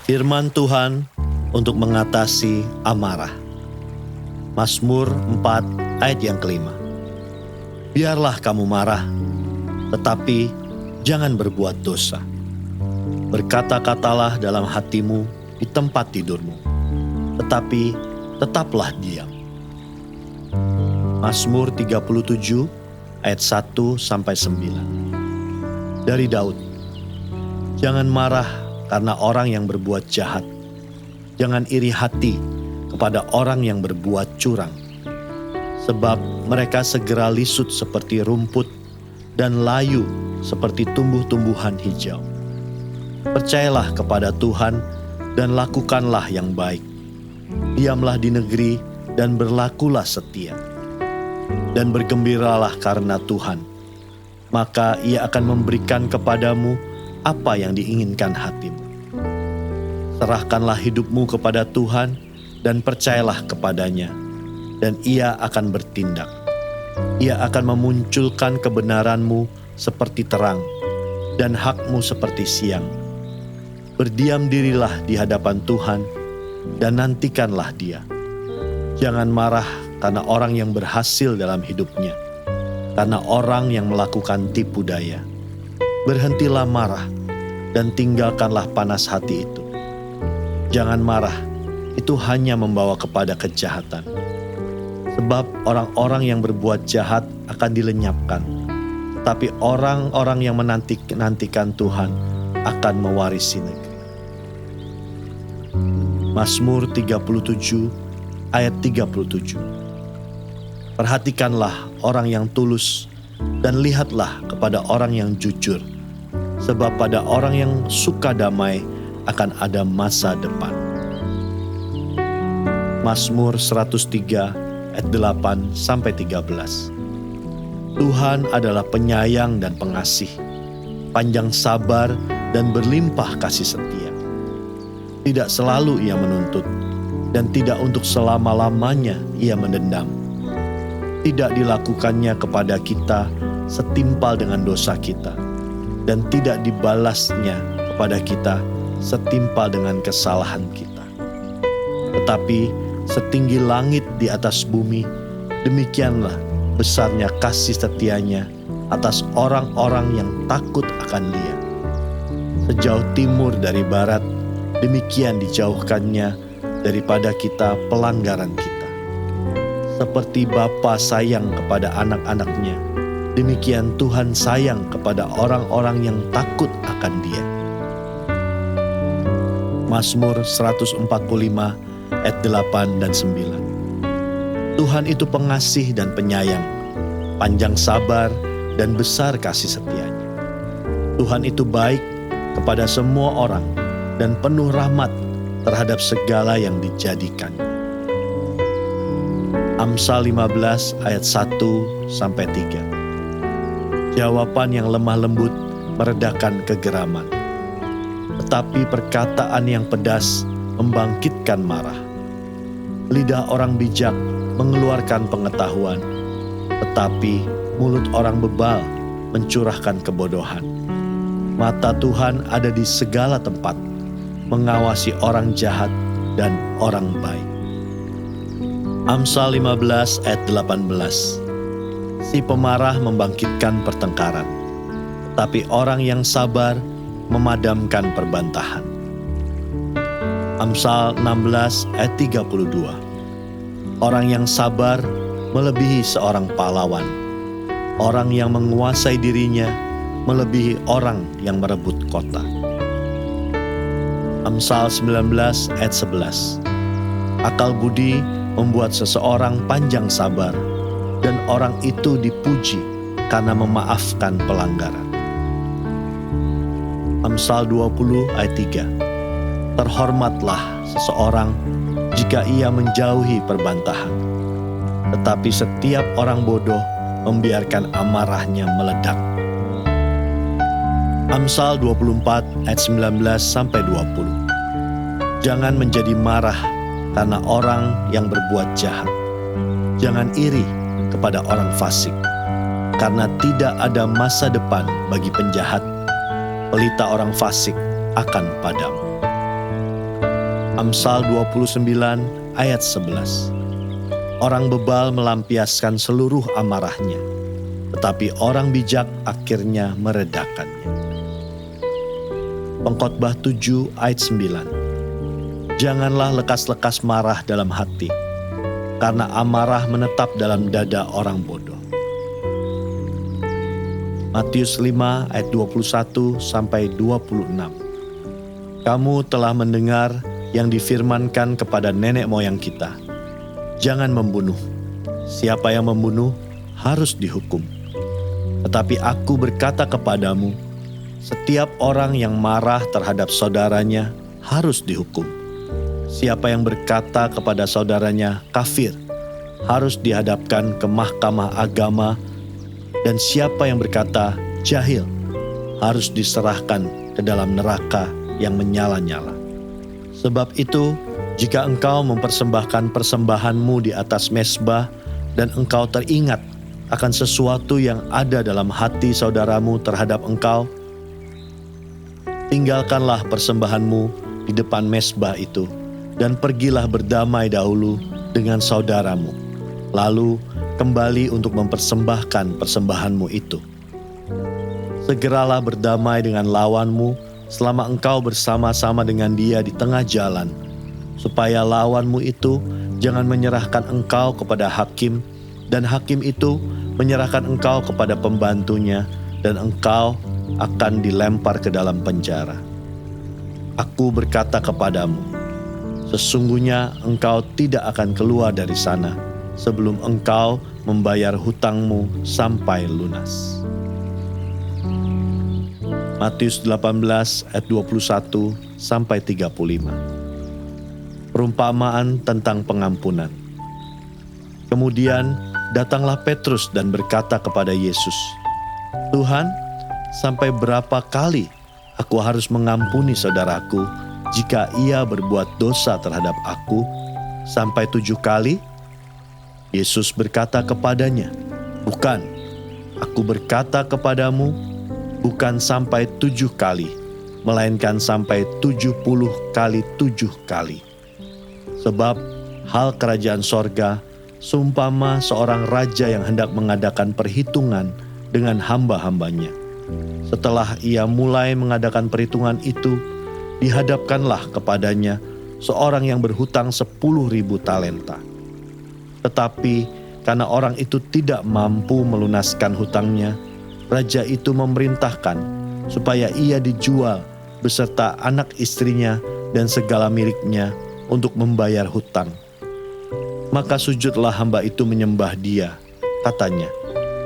Firman Tuhan untuk mengatasi amarah. Mazmur 4 ayat yang kelima. Biarlah kamu marah, tetapi jangan berbuat dosa. Berkata-katalah dalam hatimu di tempat tidurmu, tetapi tetaplah diam. Mazmur 37 ayat 1-9. Dari Daud. Jangan marah karena orang yang berbuat jahat. Jangan iri hati kepada orang yang berbuat curang. Sebab mereka segera lisut seperti rumput dan layu seperti tumbuh-tumbuhan hijau. Percayalah kepada Tuhan dan lakukanlah yang baik. Diamlah di negeri dan berlakulah setia. Dan bergembiralah karena Tuhan, maka Ia akan memberikan kepadamu apa yang diinginkan hatimu. Serahkanlah hidupmu kepada Tuhan dan percayalah kepadanya, dan Ia akan bertindak. Ia akan memunculkan kebenaranmu seperti terang, dan hakmu seperti siang. Berdiam dirilah di hadapan Tuhan, dan nantikanlah Dia. Jangan marah karena orang yang berhasil dalam hidupnya, karena orang yang melakukan tipu daya. Berhentilah marah, dan tinggalkanlah panas hati itu. Jangan marah, itu hanya membawa kepada kejahatan. Sebab orang-orang yang berbuat jahat akan dilenyapkan, tapi orang-orang yang menantikan Tuhan akan mewarisi negeri. Mazmur 37 ayat 37. Perhatikanlah orang yang tulus dan lihatlah kepada orang yang jujur, sebab pada orang yang suka damai akan ada masa depan. Mazmur 103 ayat 8-13. Tuhan adalah penyayang dan pengasih, panjang sabar dan berlimpah kasih setia. Tidak selalu Ia menuntut, dan tidak untuk selama-lamanya Ia mendendam. Tidak dilakukannya kepada kita setimpal dengan dosa kita, dan tidak dibalasnya kepada kita setimpal dengan kesalahan kita. Tetapi setinggi langit di atas bumi, demikianlah besarnya kasih setianya atas orang-orang yang takut akan Dia. Sejauh timur dari barat, demikian dijauhkannya daripada kita pelanggaran kita. Seperti Bapa sayang kepada anak-anaknya, demikian Tuhan sayang kepada orang-orang yang takut akan Dia. Mazmur 145 ayat 8 dan 9. Tuhan itu pengasih dan penyayang, panjang sabar dan besar kasih setianya. Tuhan itu baik kepada semua orang dan penuh rahmat terhadap segala yang dijadikannya. Amsal 15 ayat 1-3. Jawaban yang lemah lembut meredakan kegeraman, tetapi perkataan yang pedas membangkitkan marah. Lidah orang bijak mengeluarkan pengetahuan, tetapi mulut orang bebal mencurahkan kebodohan. Mata Tuhan ada di segala tempat, mengawasi orang jahat dan orang baik. Amsal 15 ayat 18. Si pemarah membangkitkan pertengkaran, tapi orang yang sabar memadamkan perbantahan. Amsal 16 ayat 32. Orang yang sabar melebihi seorang pahlawan. Orang yang menguasai dirinya melebihi orang yang merebut kota. Amsal 19 ayat 11. Akal budi membuat seseorang panjang sabar, dan orang itu dipuji karena memaafkan pelanggaran. Amsal 20 ayat 3. Terhormatlah seseorang jika ia menjauhi perbantahan, tetapi setiap orang bodoh membiarkan amarahnya meledak. Amsal 24 ayat 19-20. Jangan menjadi marah karena orang yang berbuat jahat. Jangan iri kepada orang fasik, karena tidak ada masa depan bagi penjahat. Pelita orang fasik akan padam. Amsal 29 ayat 11. Orang bebal melampiaskan seluruh amarahnya, tetapi orang bijak akhirnya meredakannya. Pengkhotbah 7 ayat 9. Janganlah lekas-lekas marah dalam hati, karena amarah menetap dalam dada orang bodoh. Matius 5 ayat 21 sampai 26. Kamu telah mendengar yang difirmankan kepada nenek moyang kita, jangan membunuh. Siapa yang membunuh harus dihukum. Tetapi aku berkata kepadamu, setiap orang yang marah terhadap saudaranya harus dihukum. Siapa yang berkata kepada saudaranya kafir harus dihadapkan ke mahkamah agama, dan siapa yang berkata jahil harus diserahkan ke dalam neraka yang menyala-nyala. Sebab itu, jika engkau mempersembahkan persembahanmu di atas mezbah dan engkau teringat akan sesuatu yang ada dalam hati saudaramu terhadap engkau, tinggalkanlah persembahanmu di depan mezbah itu dan pergilah berdamai dahulu dengan saudaramu. Lalu kembali untuk mempersembahkan persembahanmu itu. Segeralah berdamai dengan lawanmu selama engkau bersama-sama dengan dia di tengah jalan, supaya lawanmu itu jangan menyerahkan engkau kepada hakim, dan hakim itu menyerahkan engkau kepada pembantunya, dan engkau akan dilempar ke dalam penjara. Aku berkata kepadamu, sesungguhnya engkau tidak akan keluar dari sana sebelum engkau membayar hutangmu sampai lunas. Matius 18 ayat 21 sampai 35. Perumpamaan tentang pengampunan. Kemudian datanglah Petrus dan berkata kepada Yesus, Tuhan, sampai berapa kali aku harus mengampuni saudaraku jika ia berbuat dosa terhadap aku? Sampai 7 kali? Yesus berkata kepadanya, bukan, aku berkata kepadamu, bukan sampai 7 kali, melainkan sampai 70 kali 7 kali. Sebab hal kerajaan sorga seumpama seorang raja yang hendak mengadakan perhitungan dengan hamba-hambanya. Setelah ia mulai mengadakan perhitungan itu, dihadapkanlah kepadanya seorang yang berhutang 10.000 talenta. Tetapi karena orang itu tidak mampu melunaskan hutangnya, raja itu memerintahkan supaya ia dijual beserta anak istrinya dan segala miliknya untuk membayar hutang. Maka sujudlah hamba itu menyembah dia. Katanya,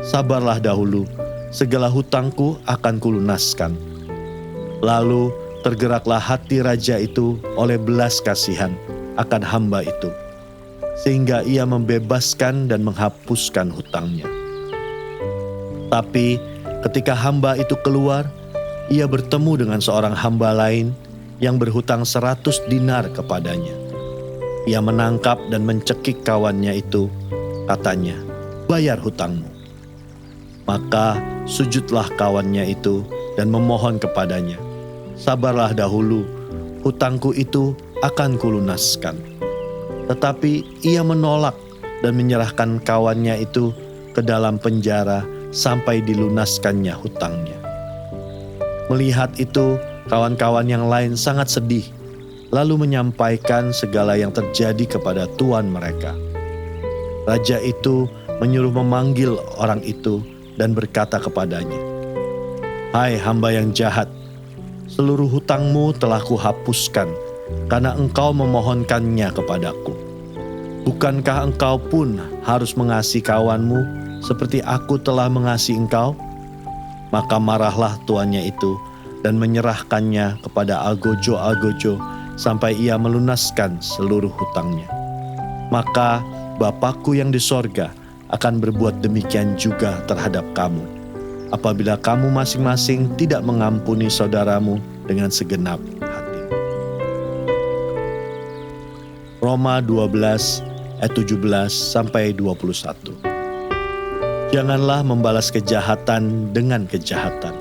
sabarlah dahulu, segala hutangku akan kulunaskan. Lalu tergeraklah hati raja itu oleh belas kasihan akan hamba itu, sehingga ia membebaskan dan menghapuskan hutangnya. Tapi ketika hamba itu keluar, ia bertemu dengan seorang hamba lain yang berhutang 100 dinar kepadanya. Ia menangkap dan mencekik kawannya itu, katanya, bayar hutangmu. Maka sujudlah kawannya itu dan memohon kepadanya, sabarlah dahulu, hutangku itu akan kulunaskan. Tetapi ia menolak dan menyerahkan kawannya itu ke dalam penjara sampai dilunaskannya hutangnya. Melihat itu, kawan-kawan yang lain sangat sedih, lalu menyampaikan segala yang terjadi kepada tuan mereka. Raja itu menyuruh memanggil orang itu dan berkata kepadanya, hai hamba yang jahat, seluruh hutangmu telah kuhapuskan karena engkau memohonkannya kepadaku. Bukankah engkau pun harus mengasihi kawanmu seperti aku telah mengasihi engkau? Maka marahlah tuannya itu dan menyerahkannya kepada algojo-algojo sampai ia melunaskan seluruh hutangnya. Maka Bapakku yang di sorga akan berbuat demikian juga terhadap kamu, apabila kamu masing-masing tidak mengampuni saudaramu dengan segenap hati. Roma 12 ayat 17 sampai 21. Janganlah membalas kejahatan dengan kejahatan.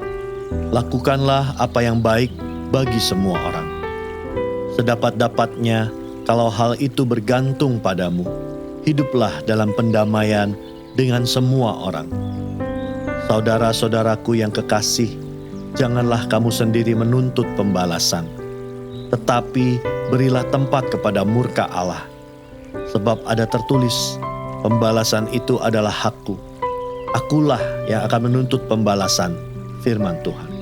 Lakukanlah apa yang baik bagi semua orang. Sedapat-dapatnya, kalau hal itu bergantung padamu, hiduplah dalam pendamaian dengan semua orang. Saudara-saudaraku yang kekasih, janganlah kamu sendiri menuntut pembalasan, tetapi berilah tempat kepada murka Allah. Sebab ada tertulis, pembalasan itu adalah hakku. Akulah yang akan menuntut pembalasan, firman Tuhan.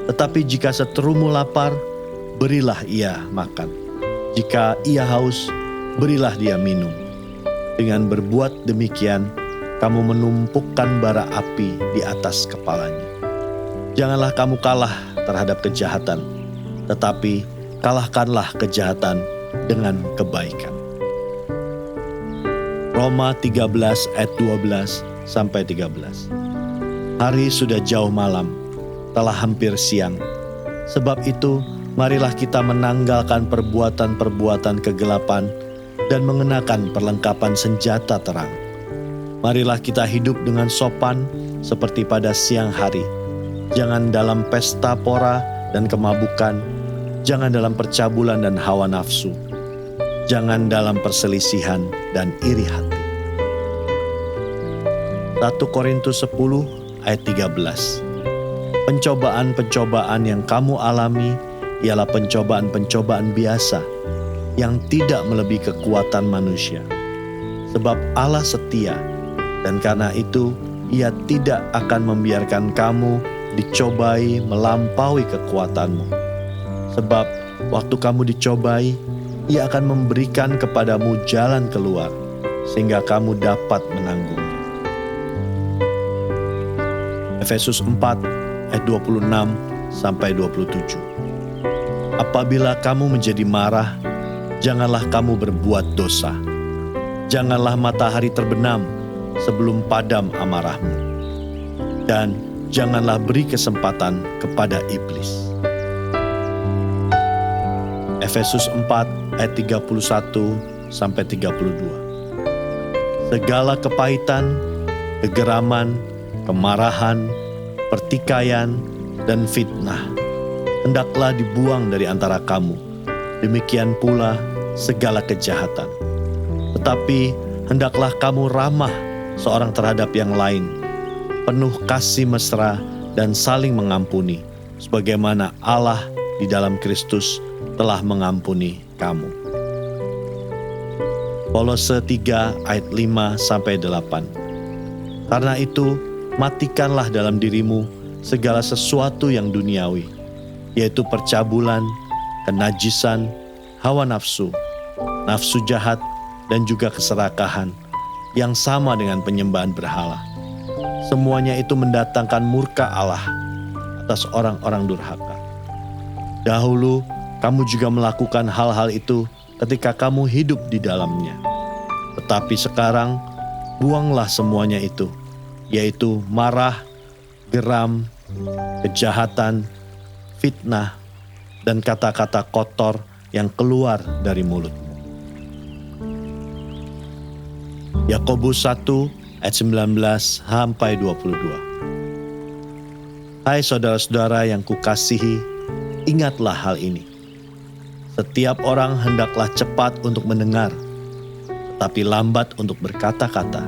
Tetapi jika seterumu lapar, berilah ia makan. Jika ia haus, berilah dia minum. Dengan berbuat demikian, kamu menumpukkan bara api di atas kepalanya. Janganlah kamu kalah terhadap kejahatan, tetapi kalahkanlah kejahatan dengan kebaikan. Roma 13 ayat 12-13. Hari sudah jauh malam, telah hampir siang. Sebab itu, marilah kita menanggalkan perbuatan-perbuatan kegelapan dan mengenakan perlengkapan senjata terang. Marilah kita hidup dengan sopan seperti pada siang hari. Jangan dalam pesta pora dan kemabukan, jangan dalam percabulan dan hawa nafsu, jangan dalam perselisihan dan iri hati. 1 Korintus 10 ayat 13. Pencobaan-pencobaan yang kamu alami ialah pencobaan-pencobaan biasa yang tidak melebihi kekuatan manusia. Sebab Allah setia, dan karena itu Ia tidak akan membiarkan kamu dicobai melampaui kekuatanmu. Sebab waktu kamu dicobai, Ia akan memberikan kepadamu jalan keluar, sehingga kamu dapat menanggungnya. Efesus 4 ayat 26-27. Apabila kamu menjadi marah, janganlah kamu berbuat dosa. Janganlah matahari terbenam sebelum padam amarahmu. Dan janganlah beri kesempatan kepada iblis. Efesus 4 ayat 31-32. Segala kepahitan, kegeraman, kemarahan, pertikaian, dan fitnah hendaklah dibuang dari antara kamu. Demikian pula segala kejahatan. Tetapi hendaklah kamu ramah seorang terhadap yang lain, penuh kasih mesra dan saling mengampuni, sebagaimana Allah di dalam Kristus telah mengampuni kamu. Kolose 3 ayat 5-8. Karena itu, matikanlah dalam dirimu segala sesuatu yang duniawi, yaitu percabulan, kenajisan, hawa nafsu, nafsu jahat, dan juga keserakahan, yang sama dengan penyembahan berhala. Semuanya itu mendatangkan murka Allah atas orang-orang durhaka. Dahulu, kamu juga melakukan hal-hal itu ketika kamu hidup di dalamnya. Tetapi sekarang, buanglah semuanya itu, yaitu marah, geram, kejahatan, fitnah, dan kata-kata kotor yang keluar dari mulutmu. Yakobus 1 ayat 19-22. Hai saudara-saudara yang kukasihi, ingatlah hal ini. Setiap orang hendaklah cepat untuk mendengar, tetapi lambat untuk berkata-kata,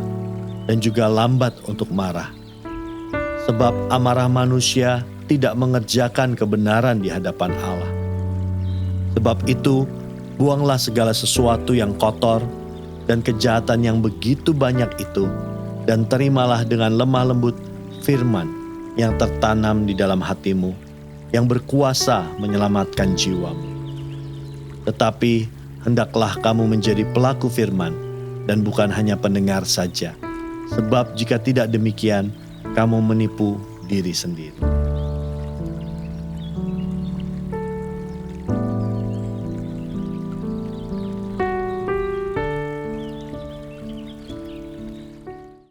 dan juga lambat untuk marah. Sebab amarah manusia tidak mengerjakan kebenaran di hadapan Allah. Sebab itu, buanglah segala sesuatu yang kotor dan kejahatan yang begitu banyak itu, dan terimalah dengan lemah lembut firman yang tertanam di dalam hatimu, yang berkuasa menyelamatkan jiwamu. Tetapi hendaklah kamu menjadi pelaku firman, dan bukan hanya pendengar saja. Sebab jika tidak demikian, kamu menipu diri sendiri.